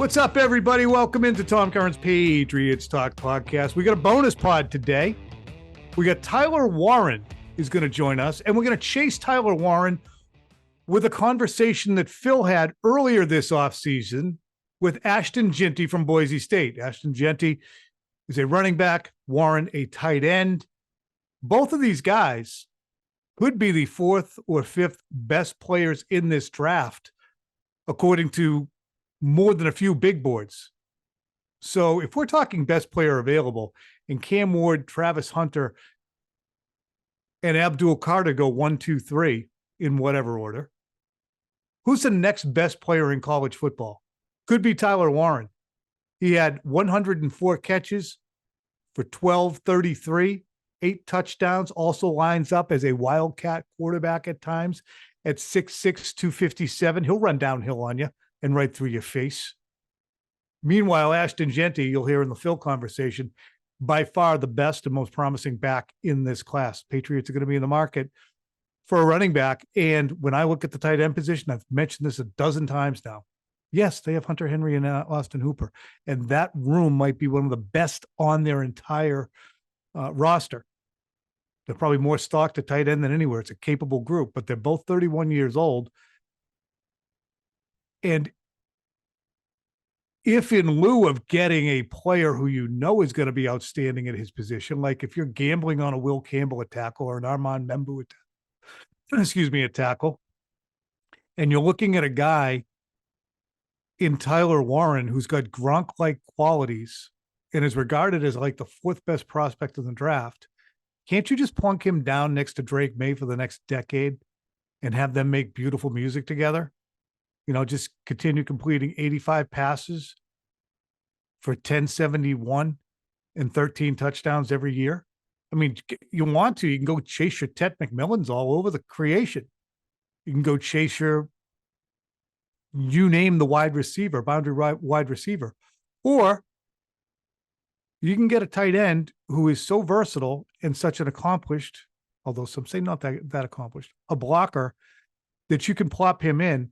What's up, everybody? Welcome into Tom Curran's Patriots Talk podcast. We got a bonus pod today. We got Tyler Warren is going to join us, and we're going to chase Tyler Warren with a conversation that Phil had earlier this offseason with Ashton Jeanty from Boise State. Ashton Jeanty is a running back, Warren a tight end. Both of these guys could be the fourth or fifth best players in this draft, according to more than a few big boards. So if we're talking best player available, and Cam Ward, Travis Hunter, and Abdul Carter go 1, 2, 3 in whatever order, who's the next best player in college football? Could be Tyler Warren. He had 104 catches for 1,233, 8 touchdowns, also lines up as a Wildcat quarterback at times at 6'6", 257. He'll run downhill on you and right through your face. Meanwhile, Ashton Jeanty, you'll hear in the Phil conversation, by far the best and most promising back in this class. Patriots are going to be in the market for a running back. And when I look at the tight end position, I've mentioned this a dozen times now. Yes, they have Hunter Henry and Austin Hooper, and that room might be one of the best on their entire roster. They're probably more stocked at tight end than anywhere. It's a capable group, but they're both 31 years old. And if in lieu of getting a player who you know is going to be outstanding at his position, like if you're gambling on a Will Campbell at tackle or an Armand Membu at tackle, and you're looking at a guy in Tyler Warren who's got Gronk-like qualities and is regarded as like the fourth best prospect in the draft, can't you just plunk him down next to Drake Maye for the next decade and have them make beautiful music together? You know, just continue completing 85 passes for 1,071 and 13 touchdowns every year. I mean, you want to, you can go chase your Ted McMillans all over the creation. You can go chase you name the wide receiver, boundary wide receiver. Or you can get a tight end who is so versatile and such an accomplished, although some say not that accomplished, a blocker that you can plop him in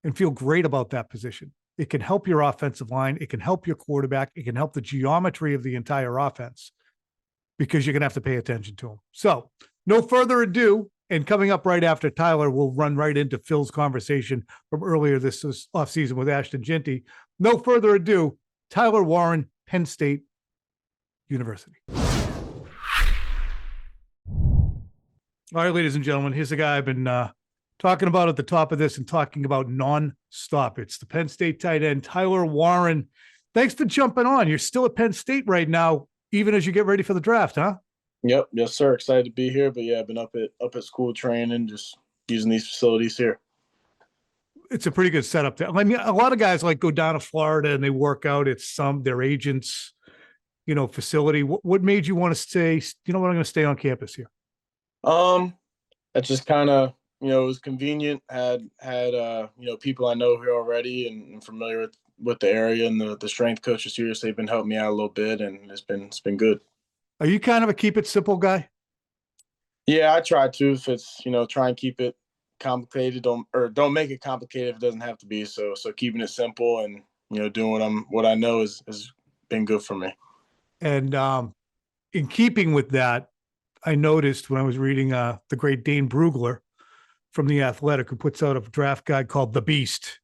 and feel great about that position. It can help your offensive line. It can help your quarterback. It can help the geometry of the entire offense because you're going to have to pay attention to him. So no further ado, and coming up right after Tyler, we'll run right into Phil's conversation from earlier this offseason with Ashton Jeanty. No further ado, Tyler Warren, Penn State University. All right, ladies and gentlemen, here's a guy I've been talking about at the top of this and talking about nonstop. It's the Penn State tight end, Tyler Warren. Thanks for jumping on. You're still at Penn State right now, even as you get ready for the draft, huh? Yep. Yes, sir. Excited to be here. But yeah, I've been up at school training, just using these facilities here. It's a pretty good setup there. I mean, a lot of guys like go down to Florida and they work out at their agents, facility. What made you want to stay? You know what? I'm going to stay on campus here. That's just kind of, it was convenient. Had people I know here already and familiar with the area, and the strength coaches here, so they've been helping me out a little bit, and it's been good. Are you kind of a keep it simple guy? Yeah, I try to. If it's try and keep it complicated, don't make it complicated if it doesn't have to be. So keeping it simple and doing what I know has been good for me. And in keeping with that, I noticed when I was reading the great Dane Brugler from The Athletic, who puts out a draft guide called The Beast.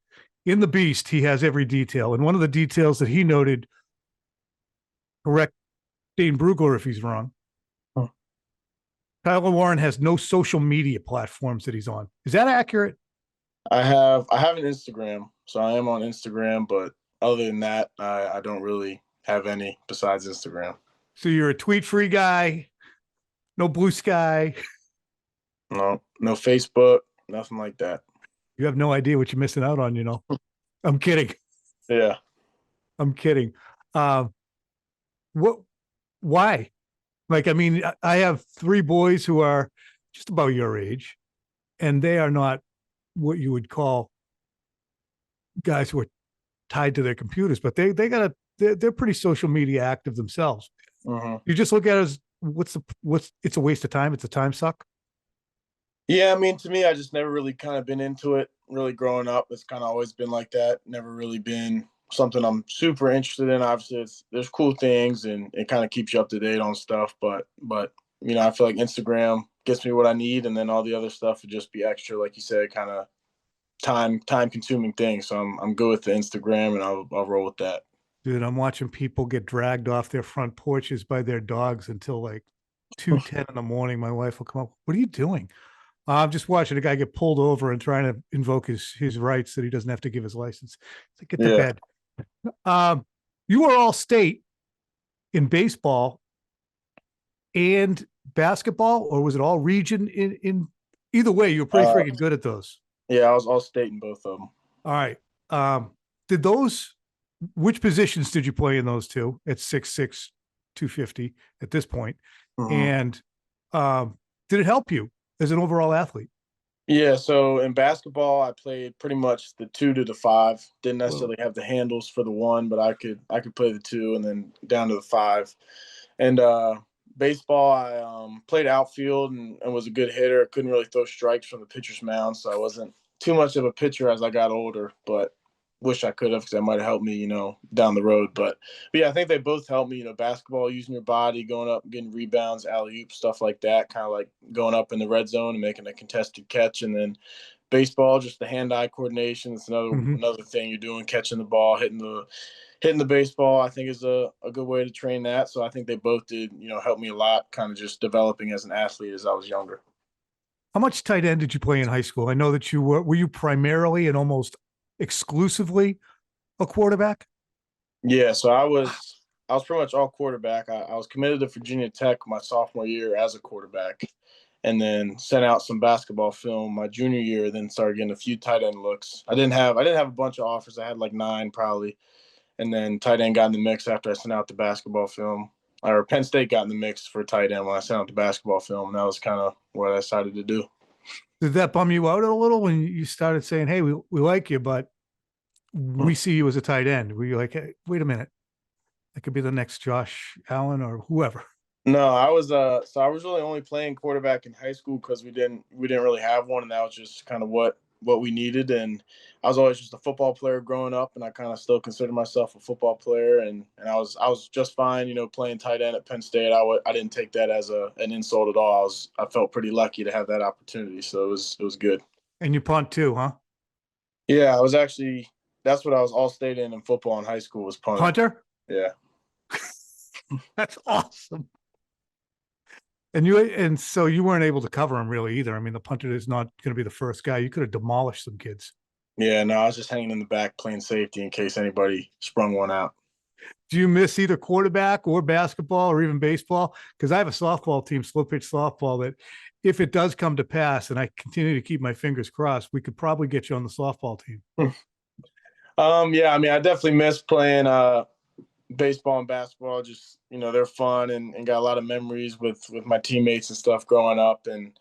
In The Beast, he has every detail. And one of the details that he noted, correct Dane Brugler if he's wrong, Tyler Warren has no social media platforms that he's on. Is that accurate? I have an Instagram, so I am on Instagram, but other than that, I don't really have any besides Instagram. So you're a tweet-free guy, no Blue Sky. No Facebook, nothing like that. You have no idea what you're missing out on, I'm kidding. Yeah. I'm kidding. Why? Like, I mean, I have 3 boys who are just about your age, and they are not what you would call guys who are tied to their computers, but they're pretty social media active themselves. Mm-hmm. You just look at it as it's a waste of time. It's a time suck. Yeah, I mean, to me, I just never really kind of been into it. Really growing up, it's kind of always been like that. Never really been something I'm super interested in. Obviously, there's cool things and it kind of keeps you up to date on stuff. But I feel like Instagram gets me what I need, and then all the other stuff would just be extra, like you said, kind of time consuming things. So I'm good with the Instagram, and I'll roll with that. Dude, I'm watching people get dragged off their front porches by their dogs until like 2:10 in the morning. My wife will come up. What are you doing? I'm just watching a guy get pulled over and trying to invoke his rights that he doesn't have to give his license. It's like, get to bed. You were all state in baseball and basketball, or was it all region? In either way, you were pretty freaking good at those. Yeah, I was all state in both of them. All right. Did those? Which positions did you play in those two at 6'6", 250 at this point? And did it help you as an overall athlete? Yeah, so in basketball, I played pretty much the 2 to the 5. Didn't necessarily have the handles for the 1, but I could play the 2 and then down to the 5. And baseball, I played outfield and was a good hitter. Couldn't really throw strikes from the pitcher's mound, so I wasn't too much of a pitcher as I got older, but wish I could have, because that might have helped me, down the road. But yeah, I think they both helped me, basketball, using your body, going up, getting rebounds, alley-oop, stuff like that, kind of like going up in the red zone and making a contested catch. And then baseball, just the hand-eye coordination. It's another thing you're doing, catching the ball, hitting the baseball, I think is a good way to train that. So I think they both did, help me a lot, kind of just developing as an athlete as I was younger. How much tight end did you play in high school? I know that were you primarily and almost exclusively a quarterback? Yeah, so I was pretty much all quarterback. I was committed to Virginia Tech my sophomore year as a quarterback, and then sent out some basketball film my junior year. Then started getting a few tight end looks. I didn't have a bunch of offers. I had like 9 probably, and then tight end got in the mix after I sent out the basketball film. Or Penn State got in the mix for tight end when I sent out the basketball film. And that was kind of what I decided to do. Did that bum you out a little when you started saying, "Hey, we like you, but we see you as a tight end"? Were you like, "Hey, wait a minute, that could be the next Josh Allen or whoever"? No, I was really only playing quarterback in high school because we didn't really have one, and that was just kind of what we needed. And I was always just a football player growing up, and I kind of still consider myself a football player. And I was just fine, playing tight end at Penn State. I didn't take that as an insult at all. I felt pretty lucky to have that opportunity, so it was good. And you punt too, huh? Yeah, that's what I was all state in football in high school, was punting. Punter? Yeah. That's awesome. And so you weren't able to cover him really either. I mean, the punter is not going to be the first guy. You could have demolished some kids. Yeah, no, I was just hanging in the back playing safety in case anybody sprung one out. Do you miss either quarterback or basketball or even baseball? Because I have a softball team, slow pitch softball, that if it does come to pass, and I continue to keep my fingers crossed, we could probably get you on the softball team. Yeah, I mean, I definitely miss playing baseball and basketball. Just, they're fun and got a lot of memories with my teammates and stuff growing up, and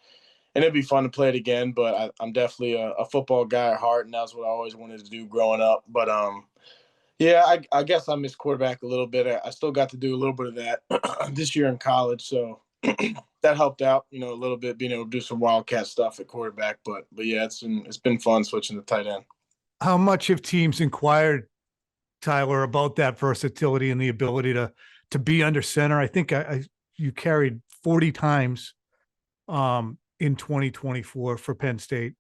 it'd be fun to play it again. But I'm definitely a football guy at heart, and that's what I always wanted to do growing up. But yeah, I guess I miss quarterback a little bit. I still got to do a little bit of that this year in college, so that helped out, a little bit, being able to do some wildcat stuff at quarterback. But yeah, it's been fun switching to tight end. How much have teams inquired, Tyler, about that versatility and the ability to be under center? I think you carried 40 times in 2024 for Penn State.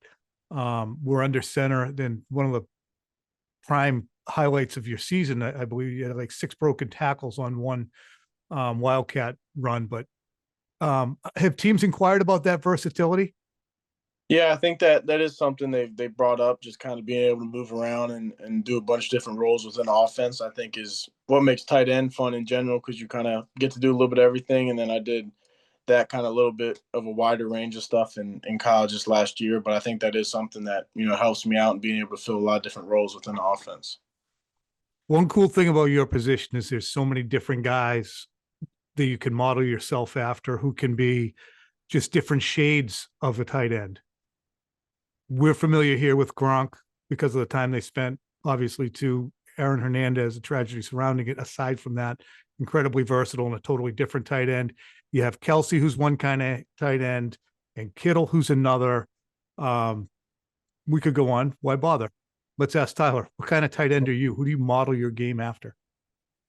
We're under center. Then one of the prime highlights of your season, I believe you had like 6 broken tackles on one wildcat run. But have teams inquired about that versatility? Yeah, I think that is something they brought up, just kind of being able to move around and do a bunch of different roles within the offense, I think is what makes tight end fun in general, because you kind of get to do a little bit of everything. And then I did that kind of little bit of a wider range of stuff in college this last year. But I think that is something that, helps me out in being able to fill a lot of different roles within the offense. One cool thing about your position is there's so many different guys that you can model yourself after who can be just different shades of a tight end. We're familiar here with Gronk because of the time they spent, obviously, to Aaron Hernandez, the tragedy surrounding it. Aside from that, incredibly versatile and a totally different tight end. You have Kelsey, who's one kind of tight end, and Kittle, who's another. We could go on. Why bother? Let's ask Tyler, what kind of tight end are you? Who do you model your game after?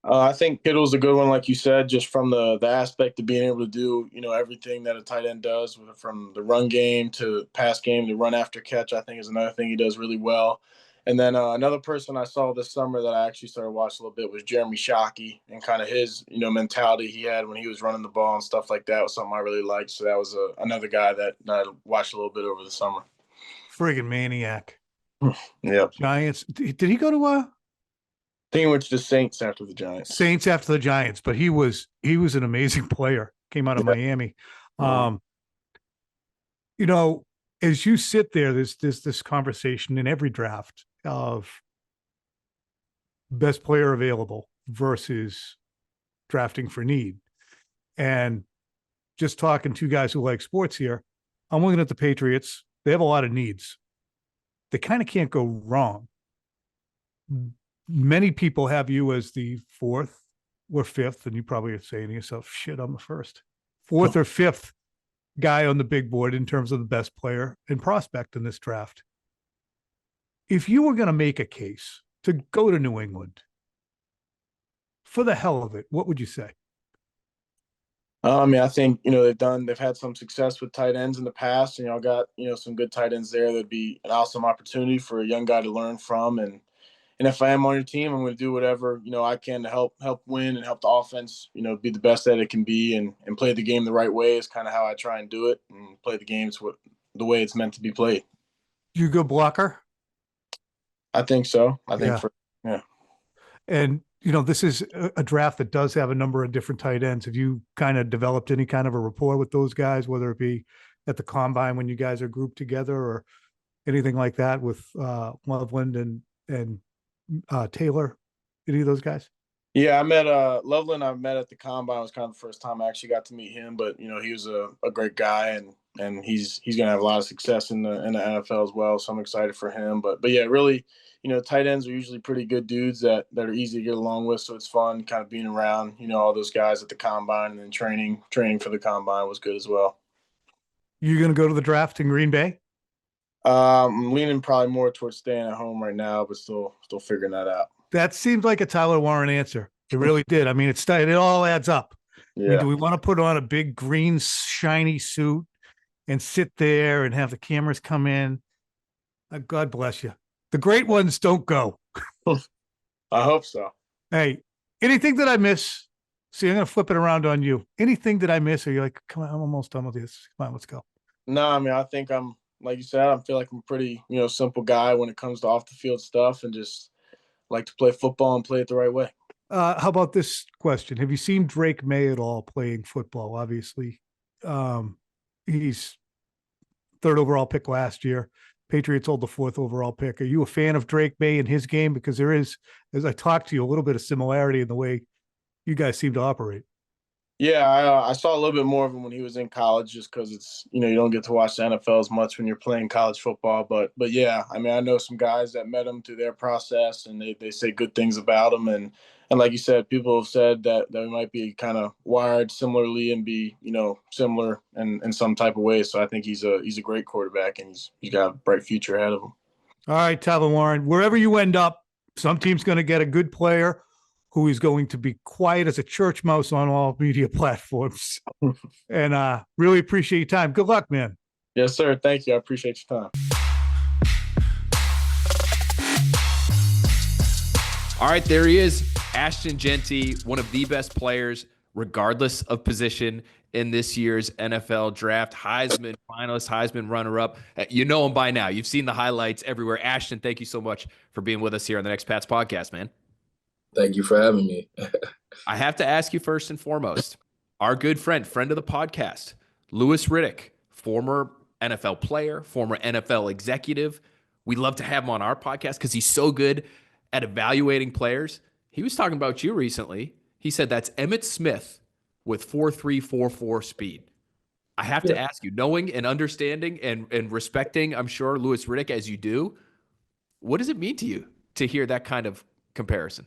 I think Kittle's a good one, like you said, just from the aspect of being able to do, everything that a tight end does, from the run game to pass game to run after catch. I think is another thing he does really well. And then another person I saw this summer that I actually started watching a little bit was Jeremy Shockey, and kind of his, mentality he had when he was running the ball and stuff like that was something I really liked. So that was another guy that I watched a little bit over the summer. Friggin' maniac. Yep. Giants. Did he go to I think it was the Saints after the Giants. Saints after the Giants? But he was an amazing player. Came out of Miami. As you sit there, there's this conversation in every draft of best player available versus drafting for need. And just talking to guys who like sports here, I'm looking at the Patriots. They have a lot of needs. They kind of can't go wrong. Many people have you as the fourth or fifth, and you probably are saying to yourself, shit, I'm the first. Fourth or fifth guy on the big board in terms of the best player and prospect in this draft. If you were going to make a case to go to New England, for the hell of it, what would you say? I think, they've had some success with tight ends in the past, and y'all got, some good tight ends there. That'd be an awesome opportunity for a young guy to learn from. And if I am on your team, I'm going to do whatever, I can to help win and help the offense, be the best that it can be, and play the game the right way is kind of how I try and do it, and play the games the way it's meant to be played. You go blocker? I think so. Yeah. And, this is a draft that does have a number of different tight ends. Have you kind of developed any kind of a rapport with those guys, whether it be at the combine when you guys are grouped together or anything like that with Loveland and Taylor, any of those guys? Yeah, I met Loveland. I met at the combine. It was kind of the first time I actually got to meet him, but he was a great guy, and he's going to have a lot of success in the NFL as well. So I'm excited for him. But yeah, really, tight ends are usually pretty good dudes that are easy to get along with. So it's fun kind of being around, all those guys at the combine, and then training for the combine was good as well. You going to go to the draft in Green Bay? I'm leaning probably more towards staying at home right now, but still figuring that out. That seems like a Tyler Warren answer. It really did. I mean, it all adds up. Yeah. I mean, do we want to put on a big green shiny suit and sit there and have the cameras come in? God bless you. The great ones don't go. I hope so. Hey, anything that I miss? See, I'm going to flip it around on you. Anything that I miss? Or you're like, come on, I'm almost done with this. Come on, let's go. No, I mean, I think I'm, like you said, I feel like I'm a pretty, simple guy when it comes to off the field stuff, and just like to play football and play it the right way. How about this question? Have you seen Drake Maye at all playing football? Obviously, he's third overall pick last year. Patriots hold the fourth overall pick. Are you a fan of Drake Maye in his game? Because there is, as I talked to you, a little bit of similarity in the way you guys seem to operate. Yeah, I saw a little bit more of him when he was in college, just because it's, you don't get to watch the NFL as much when you're playing college football. But yeah, I mean, I know some guys that met him through their process, and they say good things about him. And like you said, people have said that we might be kind of wired similarly and be, similar in some type of way. So I think he's a great quarterback, and he's got a bright future ahead of him. All right, Tyler Warren, wherever you end up, some team's going to get a good player who is going to be quiet as a church mouse on all media platforms. And really appreciate your time. Good luck, man. Yes, sir. Thank you. I appreciate your time. All right, there he is, Ashton Jeanty, one of the best players, regardless of position, in this year's NFL draft. Heisman finalist, Heisman runner-up. You know him by now. You've seen the highlights everywhere. Ashton, thank you so much for being with us here on the Next Pats podcast, man. Thank you for having me. I have to ask you first and foremost, our good friend of the podcast, Louis Riddick, former NFL player, former NFL executive. We love to have him on our podcast because he's so good at evaluating players. He was talking about you recently. He said that's Emmitt Smith with 4.344 speed. I have to ask you, knowing and understanding and respecting, I'm sure, Louis Riddick as you do, what does it mean to you to hear that kind of comparison?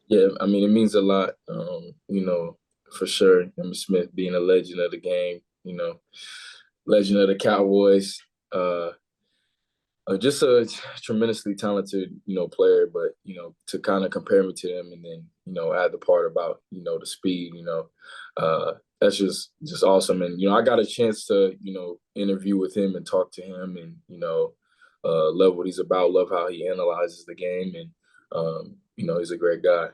Yeah, I mean, it means a lot, for sure. Emmitt Smith being a legend of the game, legend of the Cowboys. Just a tremendously talented, player, but, to kind of compare me to them and then, add the part about, the speed, that's just awesome. And, I got a chance to, interview with him and talk to him and, love what he's about, love how he analyzes the game. And, he's a great guy.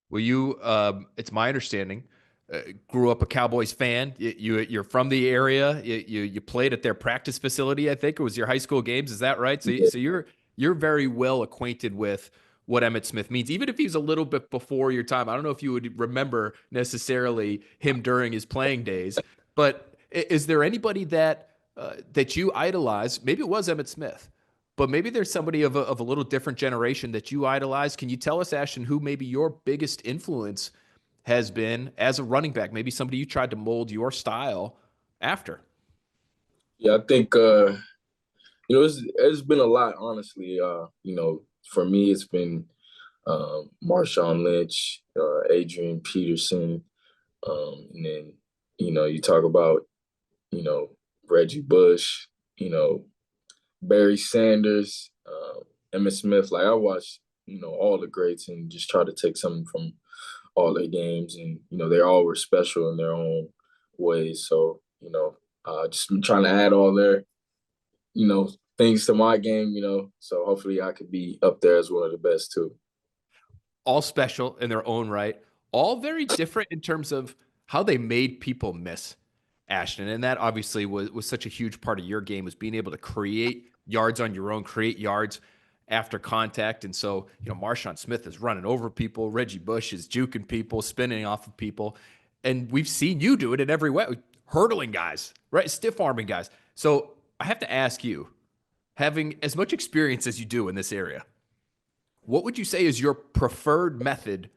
Well, it's my understanding, grew up a Cowboys fan. You're from the area. You played at their practice facility. I think it was your high school games. Is that right? So, Yeah. so you're very well acquainted with what Emmitt Smith means, even if he's a little bit before your time. I don't know if you would remember necessarily him during his playing days, but is there anybody that you idolize? Maybe it was Emmitt Smith, but maybe there's somebody of a little different generation that you idolize. Can you tell us, Ashton, who maybe your biggest influence has been as a running back? Maybe somebody you tried to mold your style after. Yeah, I think, it's been a lot, honestly. For me, it's been Marshawn Lynch, Adrian Peterson, and then, you talk about, Reggie Bush, Barry Sanders, Emmitt Smith. Like, I watched, all the greats and just try to take something from all their games. And, they all were special in their own ways. So, just trying to add all their, things to my game, so hopefully I could be up there as one of the best too. All special in their own right, all very different in terms of how they made people miss, Ashton. And that obviously was such a huge part of your game, was being able to create yards on your own, create yards after contact. And so, Marshawn Smith is running over people. Reggie Bush is juking people, spinning off of people. And we've seen you do it in every way, hurdling guys, right? Stiff arming guys. So I have to ask you, having as much experience as you do in this area, what would you say is your preferred method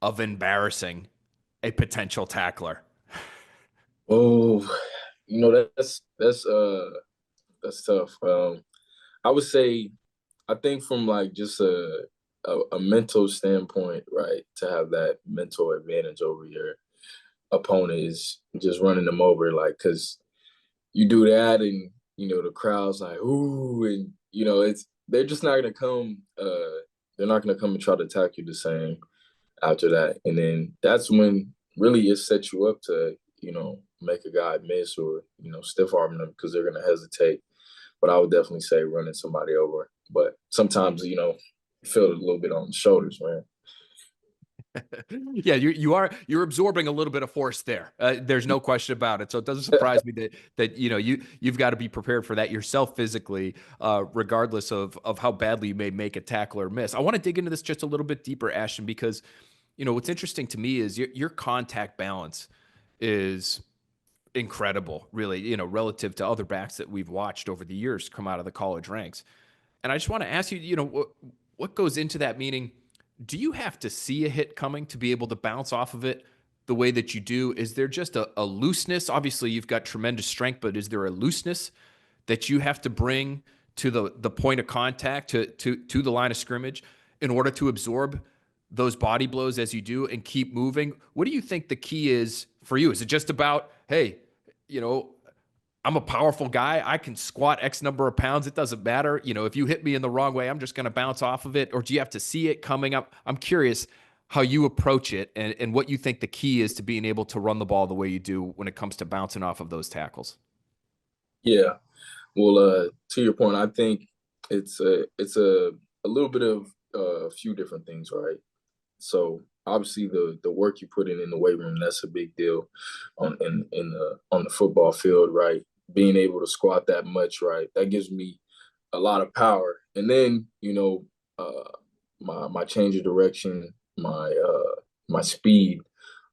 of embarrassing a potential tackler? Oh, that's tough. I would say, I think from like just a mental standpoint, right, to have that mental advantage over your opponent is just running them over, like, because you do that and, the crowd's like, ooh, and, they're just not going to come, they're not going to come and try to attack you the same after that. And then that's when really it sets you up to, make a guy miss or, stiff arm them because they're going to hesitate. But I would definitely say running somebody over. But sometimes, you feel it a little bit on the shoulders, man. Yeah, you're absorbing a little bit of force there. There's no question about it. So it doesn't surprise me that you've got to be prepared for that yourself physically, regardless of how badly you may make a tackler miss. I want to dig into this just a little bit deeper, Ashton, because what's interesting to me is your contact balance is incredible, really, relative to other backs that we've watched over the years come out of the college ranks. And I just want to ask you, what goes into that? Meaning, do you have to see a hit coming to be able to bounce off of it the way that you do? Is there just a looseness? Obviously, you've got tremendous strength, but is there a looseness that you have to bring to the point of contact, to the line of scrimmage, in order to absorb those body blows as you do and keep moving? What do you think the key is for you? Is it just about, hey, I'm a powerful guy, I can squat X number of pounds, it doesn't matter. If you hit me in the wrong way, I'm just going to bounce off of it? Or do you have to see it coming up? I'm curious how you approach it and what you think the key is to being able to run the ball the way you do when it comes to bouncing off of those tackles. Yeah. Well, to your point, I think it's a little bit of a few different things, right? So obviously the work you put in the weight room, that's a big deal on the football field, right? Being able to squat that much, right? That gives me a lot of power. And then, my change of direction, my speed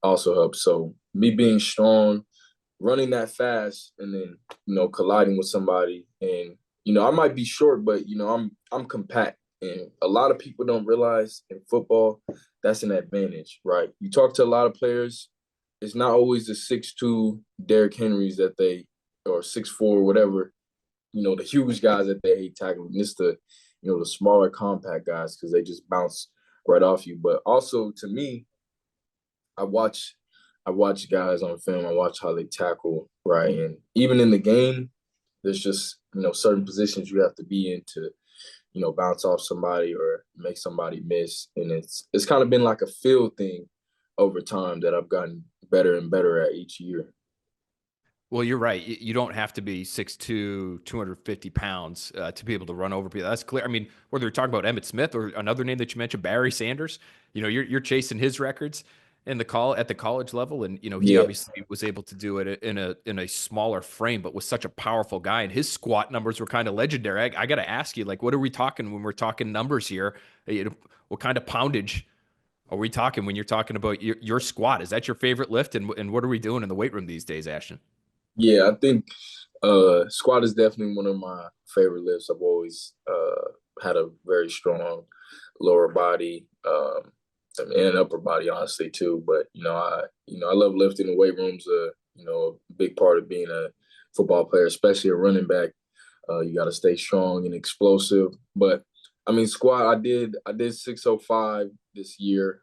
also helps. So me being strong, running that fast, and then, colliding with somebody, and, I might be short, but, I'm compact. And a lot of people don't realize in football, that's an advantage, right? You talk to a lot of players, it's not always the 6'2" Derrick Henrys or 6'4", whatever, the huge guys that they hate tackling. It's the smaller compact guys because they just bounce right off you. But also, to me, I watch guys on film. I watch how they tackle, right? And even in the game, there's just certain positions you have to be in to, bounce off somebody or make somebody miss. And it's kind of been like a feel thing over time that I've gotten better and better at each year. Well, you're right. You don't have to be 6'2", 250 pounds to be able to run over people. That's clear. I mean, whether you're talking about Emmitt Smith or another name that you mentioned, Barry Sanders, you're chasing his records at the college level, and he obviously was able to do it in a smaller frame, but was such a powerful guy, and his squat numbers were kind of legendary. I got to ask you, like, what are we talking when we're talking numbers here? What kind of poundage are we talking when you're talking about your squat? Is that your favorite lift, and what are we doing in the weight room these days, Ashton? Yeah, I think squat is definitely one of my favorite lifts. I've always had a very strong lower body and upper body, honestly, too. But I love lifting. The weight room's a big part of being a football player, especially a running back. You got to stay strong and explosive. But I mean, squat, I did 605 this year.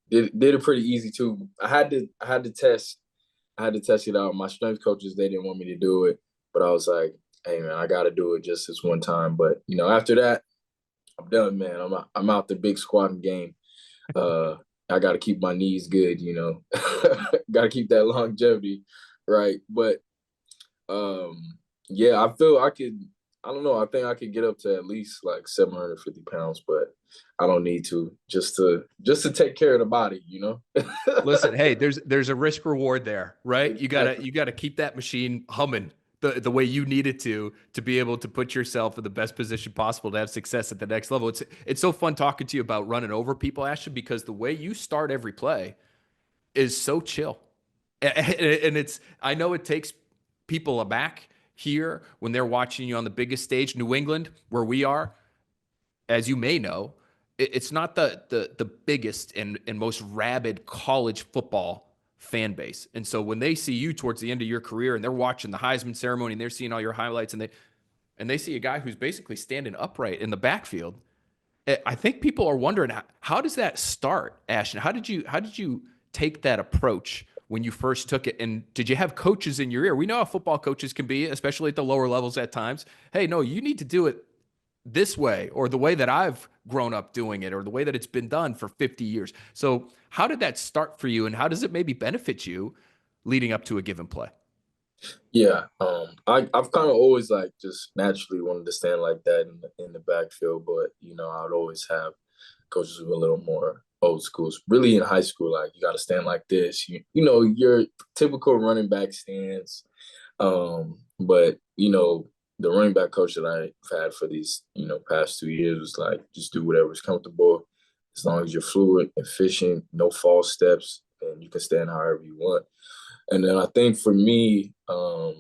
Did it pretty easy too. I had to test it out. My strength coaches, they didn't want me to do it, but I was like, hey man, I got to do it just this one time. But after that, I'm done, man. I'm out the big squatting game. I got to keep my knees good, got to keep that longevity, right? But yeah, I feel I could. I don't know. I think I could get up to at least like 750 pounds, but I don't need to just to take care of the body, Listen, hey, there's a risk reward there, right? You gotta keep that machine humming the way you need it to be able to put yourself in the best position possible to have success at the next level. It's so fun talking to you about running over people, Ashton, because the way you start every play is so chill, and I know it takes people aback here when they're watching you on the biggest stage. New England, where we are, as you may know, it's not the biggest and most rabid college football fan base. And so when they see you towards the end of your career and they're watching the Heisman ceremony and they're seeing all your highlights and they see a guy who's basically standing upright in the backfield, I think people are wondering, how does that start, Ashton? How did you take that approach when you first took it? And did you have coaches in your ear? We know how football coaches can be, especially at the lower levels at times. Hey, no, you need to do it this way, or the way that I've grown up doing it, or the way that it's been done for 50 years. So how did that start for you, and how does it maybe benefit you leading up to a given play? Yeah, I've kind of always like just naturally wanted to stand like that in the backfield, but I would always have coaches who were a little more old school. Really in high school, like you got to stand like this. Your typical running back stance. But the running back coach that I've had for these past 2 years was like, just do whatever's comfortable, as long as you're fluid, efficient, no false steps, and you can stand however you want. And then I think for me, I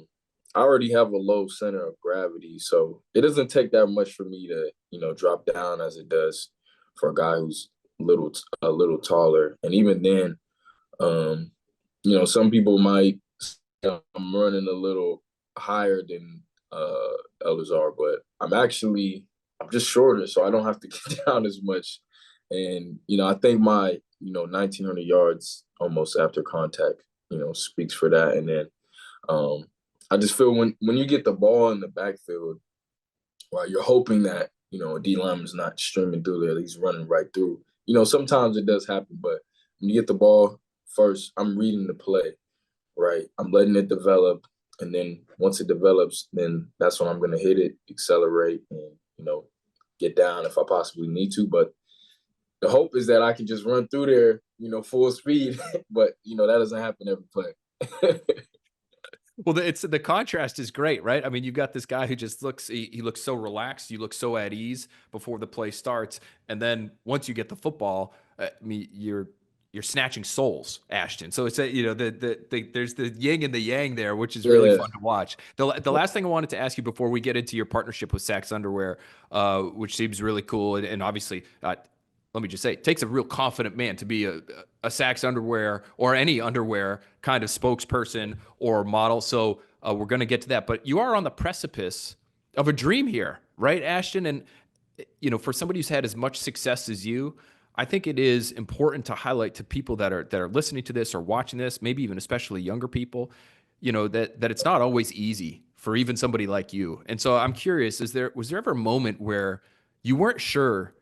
already have a low center of gravity, so it doesn't take that much for me to drop down as it does for a guy who's a little taller. And even then, some people might say I'm running a little higher than others are, but I'm just shorter, so I don't have to get down as much. And I think my 1,900 yards almost after contact speaks for that. And then I just feel when you get the ball in the backfield, right, you're hoping that a D lineman's not streaming through there, he's running right through. Sometimes it does happen, but when you get the ball first, I'm reading the play, right? I'm letting it develop. And then once it develops, then that's when I'm going to hit it, accelerate, and, get down if I possibly need to. But the hope is that I can just run through there, full speed. But, that doesn't happen every play. Well, the contrast is great, right? I mean, you've got this guy who just he looks so relaxed. You look so at ease before the play starts. And then once you get the football, you're snatching souls, Ashton. So it's there's the yin and the yang there, which is really fun to watch. The last thing I wanted to ask you before we get into your partnership with Sax Underwear, which seems really cool, and obviously, let me just say, it takes a real confident man to be a Sax Underwear or any underwear kind of spokesperson or model. So we're going to get to that, but you are on the precipice of a dream here, right, Ashton? And for somebody who's had as much success as you, I think it is important to highlight to people that are listening to this or watching this, maybe even especially younger people, that it's not always easy for even somebody like you. And so I'm curious, was there ever a moment where you weren't sure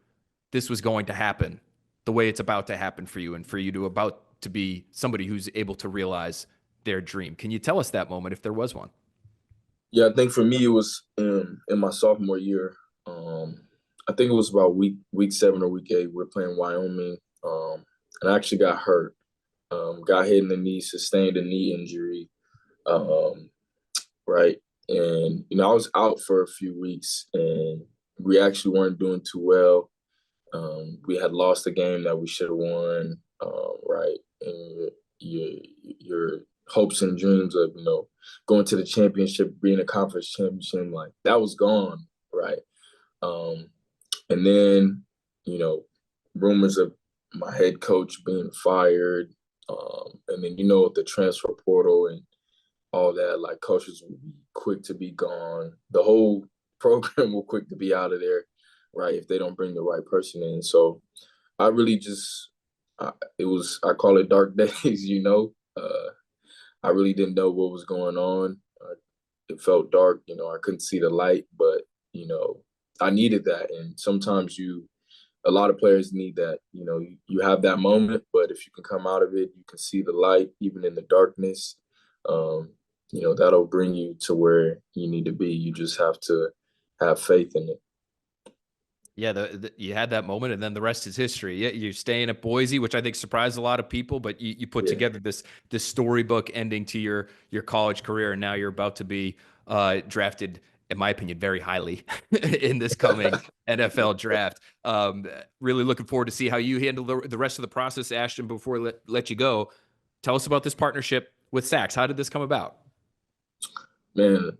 this was going to happen the way it's about to happen for you, and for you to about to be somebody who's able to realize their dream? Can you tell us that moment if there was one? Yeah, I think for me it was in my sophomore year. I think it was about week 7 or week 8. We're playing Wyoming, and I actually got hurt. Got hit in the knee, sustained a knee injury, right? And I was out for a few weeks, and we actually weren't doing too well. We had lost a game that we should have won, right? And your hopes and dreams of going to the championship, being a conference championship, like that was gone, right? And then rumors of my head coach being fired, and then the transfer portal and all that, like coaches will be quick to be gone. The whole program will quick to be out of there, right, if they don't bring the right person in. So I really just, I call it dark days, I really didn't know what was going on. It felt dark, I couldn't see the light, but, I needed that. And sometimes a lot of players need that, you have that moment, but if you can come out of it, you can see the light, even in the darkness, that'll bring you to where you need to be. You just have to have faith in it. Yeah, you had that moment, and then the rest is history. Yeah, you're staying at Boise, which I think surprised a lot of people, but you put together this storybook ending to your college career, and now you're about to be drafted, in my opinion, very highly in this coming NFL draft. Really looking forward to see how you handle the rest of the process, Ashton. Before we let you go, tell us about this partnership with Saks. How did this come about? Man,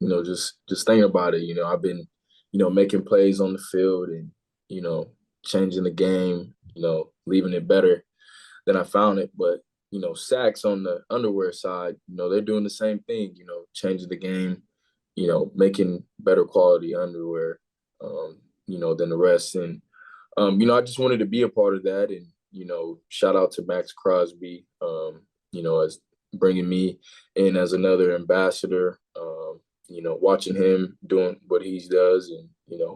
just thinking about it, I've been making plays on the field and, changing the game, leaving it better than I found it. But, Saks on the underwear side, they're doing the same thing, changing the game, making better quality underwear, than the rest. And, I just wanted to be a part of that. And, shout out to Max Crosby, as bringing me in as another ambassador, watching him doing what he does and,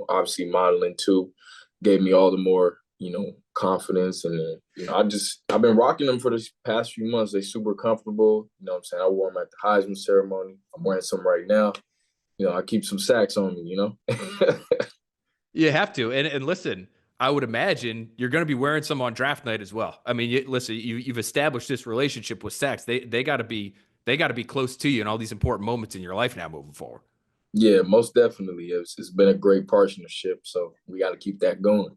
obviously modeling too, gave me all the more, confidence. And, I've been rocking them for the past few months. They're super comfortable. I'm saying? I wore them at the Heisman ceremony. I'm wearing some right now. I keep some Saks on me, You have to. And listen, I would imagine you're going to be wearing some on draft night as well. I mean, listen, you've established this relationship with Saks. They got to be close to you in all these important moments in your life now moving forward. Yeah, most definitely. It's been a great partnership, so we got to keep that going.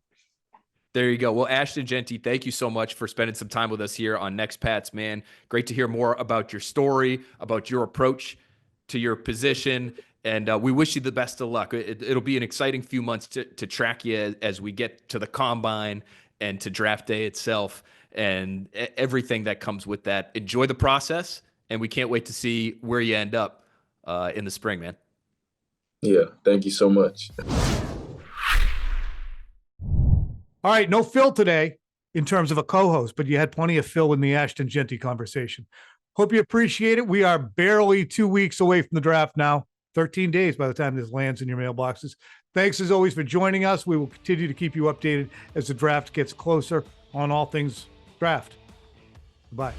There you go. Well, Ashton Jeanty, thank you so much for spending some time with us here on Next Pats, man. Great to hear more about your story, about your approach to your position, and we wish you the best of luck. It'll be an exciting few months to track you as we get to the combine and to draft day itself and everything that comes with that. Enjoy the process, and we can't wait to see where you end up in the spring, man. Yeah, thank you so much. All right, no Phil today in terms of a co-host, but you had plenty of Phil in the Ashton Jeanty conversation. Hope you appreciate it. We are barely 2 weeks away from the draft now, 13 days by the time this lands in your mailboxes. Thanks as always for joining us. We will continue to keep you updated as the draft gets closer on all things draft. Bye.